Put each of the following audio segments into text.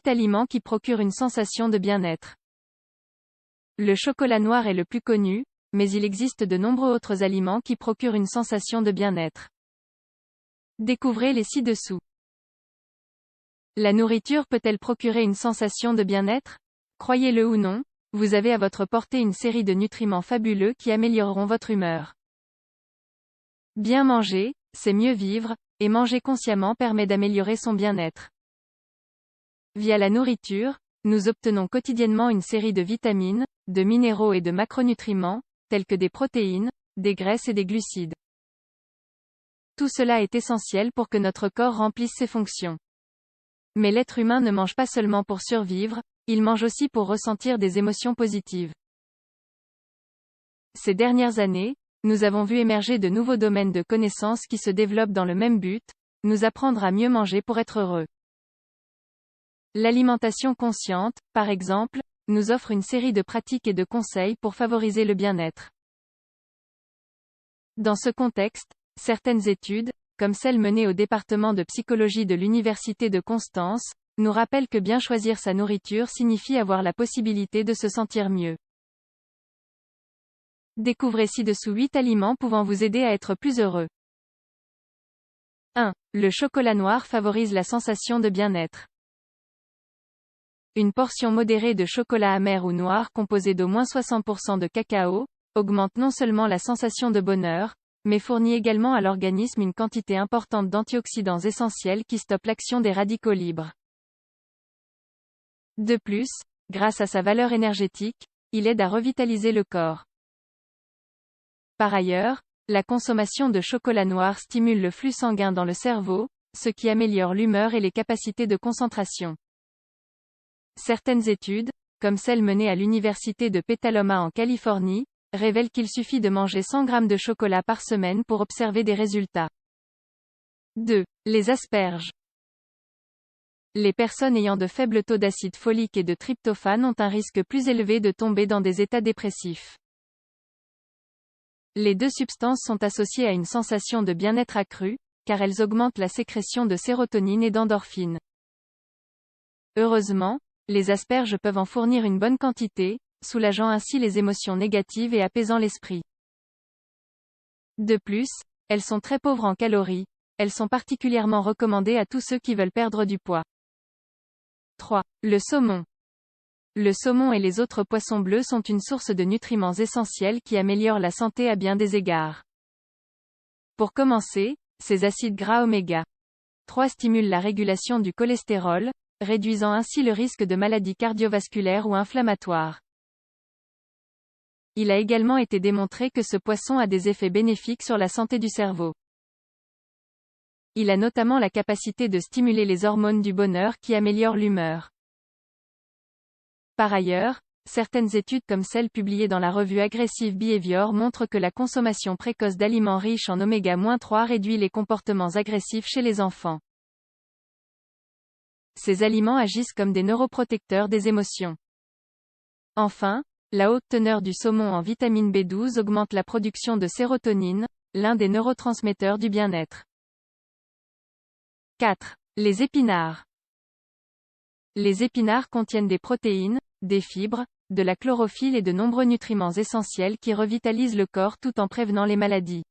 8 aliments qui procurent une sensation de bien-être. Le chocolat noir est le plus connu, mais il existe de nombreux autres aliments qui procurent une sensation de bien-être. Découvrez-les ci-dessous. La nourriture peut-elle procurer une sensation de bien-être? Croyez-le ou non, vous avez à votre portée une série de nutriments fabuleux qui amélioreront votre humeur. Bien manger, c'est mieux vivre, et manger consciemment permet d'améliorer son bien-être. Via la nourriture, nous obtenons quotidiennement une série de vitamines, de minéraux et de macronutriments, tels que des protéines, des graisses et des glucides. Tout cela est essentiel pour que notre corps remplisse ses fonctions. Mais l'être humain ne mange pas seulement pour survivre, il mange aussi pour ressentir des émotions positives. Ces dernières années, nous avons vu émerger de nouveaux domaines de connaissances qui se développent dans le même but, nous apprendre à mieux manger pour être heureux. L'alimentation consciente, par exemple, nous offre une série de pratiques et de conseils pour favoriser le bien-être. Dans ce contexte, certaines études, comme celle menée au département de psychologie de l'Université de Constance, nous rappellent que bien choisir sa nourriture signifie avoir la possibilité de se sentir mieux. Découvrez ci-dessous 8 aliments pouvant vous aider à être plus heureux. 1. Le chocolat noir favorise la sensation de bien-être. Une portion modérée de chocolat amer ou noir composé d'au moins 60% de cacao, augmente non seulement la sensation de bonheur, mais fournit également à l'organisme une quantité importante d'antioxydants essentiels qui stoppent l'action des radicaux libres. De plus, grâce à sa valeur énergétique, il aide à revitaliser le corps. Par ailleurs, la consommation de chocolat noir stimule le flux sanguin dans le cerveau, ce qui améliore l'humeur et les capacités de concentration. Certaines études, comme celle menée à l'université de Petaluma en Californie, révèlent qu'il suffit de manger 100 grammes de chocolat par semaine pour observer des résultats. 2. Les asperges. Les personnes ayant de faibles taux d'acide folique et de tryptophane ont un risque plus élevé de tomber dans des états dépressifs. Les deux substances sont associées à une sensation de bien-être accrue, car elles augmentent la sécrétion de sérotonine et d'endorphine. Heureusement, les asperges peuvent en fournir une bonne quantité, soulageant ainsi les émotions négatives et apaisant l'esprit. De plus, elles sont très pauvres en calories, elles sont particulièrement recommandées à tous ceux qui veulent perdre du poids. 3. Le saumon. Le saumon et les autres poissons bleus sont une source de nutriments essentiels qui améliorent la santé à bien des égards. Pour commencer, ces acides gras oméga 3 stimulent la régulation du cholestérol, réduisant ainsi le risque de maladies cardiovasculaires ou inflammatoires. Il a également été démontré que ce poisson a des effets bénéfiques sur la santé du cerveau. Il a notamment la capacité de stimuler les hormones du bonheur qui améliorent l'humeur. Par ailleurs, certaines études comme celle publiée dans la revue Aggressive Behavior montrent que la consommation précoce d'aliments riches en oméga-3 réduit les comportements agressifs chez les enfants. Ces aliments agissent comme des neuroprotecteurs des émotions. Enfin, la haute teneur du saumon en vitamine B12 augmente la production de sérotonine, l'un des neurotransmetteurs du bien-être. 4. Les épinards. Les épinards contiennent des protéines, des fibres, de la chlorophylle et de nombreux nutriments essentiels qui revitalisent le corps tout en prévenant les maladies.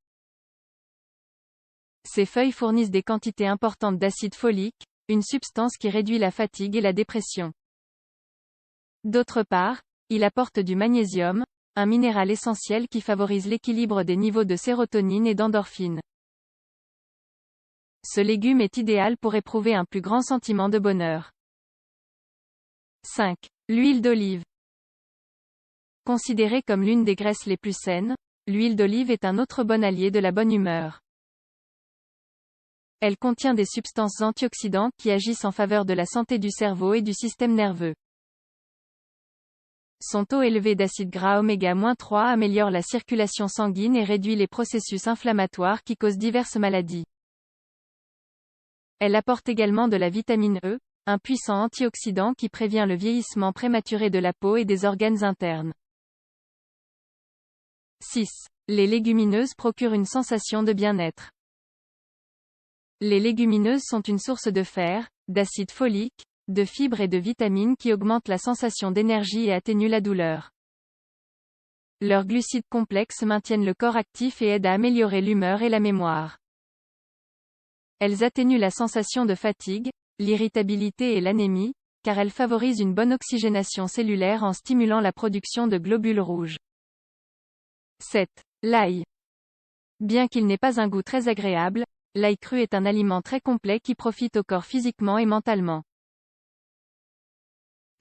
Ces feuilles fournissent des quantités importantes d'acide folique, une substance qui réduit la fatigue et la dépression. D'autre part, il apporte du magnésium, un minéral essentiel qui favorise l'équilibre des niveaux de sérotonine et d'endorphine. Ce légume est idéal pour éprouver un plus grand sentiment de bonheur. 5. L'huile d'olive. Considérée comme l'une des graisses les plus saines, l'huile d'olive est un autre bon allié de la bonne humeur. Elle contient des substances antioxydantes qui agissent en faveur de la santé du cerveau et du système nerveux. Son taux élevé d'acide gras oméga-3 améliore la circulation sanguine et réduit les processus inflammatoires qui causent diverses maladies. Elle apporte également de la vitamine E, un puissant antioxydant qui prévient le vieillissement prématuré de la peau et des organes internes. 6. Les légumineuses procurent une sensation de bien-être. Les légumineuses sont une source de fer, d'acide folique, de fibres et de vitamines qui augmentent la sensation d'énergie et atténuent la douleur. Leurs glucides complexes maintiennent le corps actif et aident à améliorer l'humeur et la mémoire. Elles atténuent la sensation de fatigue, l'irritabilité et l'anémie, car elles favorisent une bonne oxygénation cellulaire en stimulant la production de globules rouges. 7. L'ail. Bien qu'il n'ait pas un goût très agréable, l'ail cru est un aliment très complet qui profite au corps physiquement et mentalement.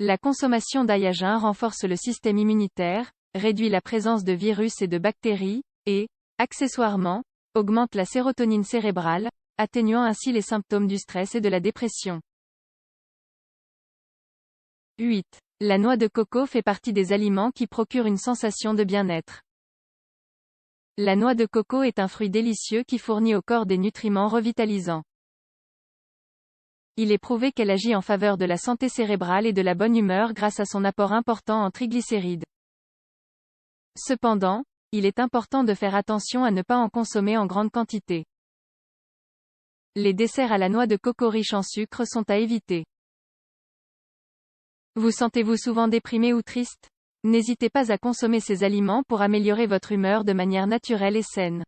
La consommation d'ail à jeun renforce le système immunitaire, réduit la présence de virus et de bactéries, et, accessoirement, augmente la sérotonine cérébrale, atténuant ainsi les symptômes du stress et de la dépression. 8. La noix de coco fait partie des aliments qui procurent une sensation de bien-être. La noix de coco est un fruit délicieux qui fournit au corps des nutriments revitalisants. Il est prouvé qu'elle agit en faveur de la santé cérébrale et de la bonne humeur grâce à son apport important en triglycérides. Cependant, il est important de faire attention à ne pas en consommer en grande quantité. Les desserts à la noix de coco riches en sucre sont à éviter. Vous sentez-vous souvent déprimé ou triste? N'hésitez pas à consommer ces aliments pour améliorer votre humeur de manière naturelle et saine.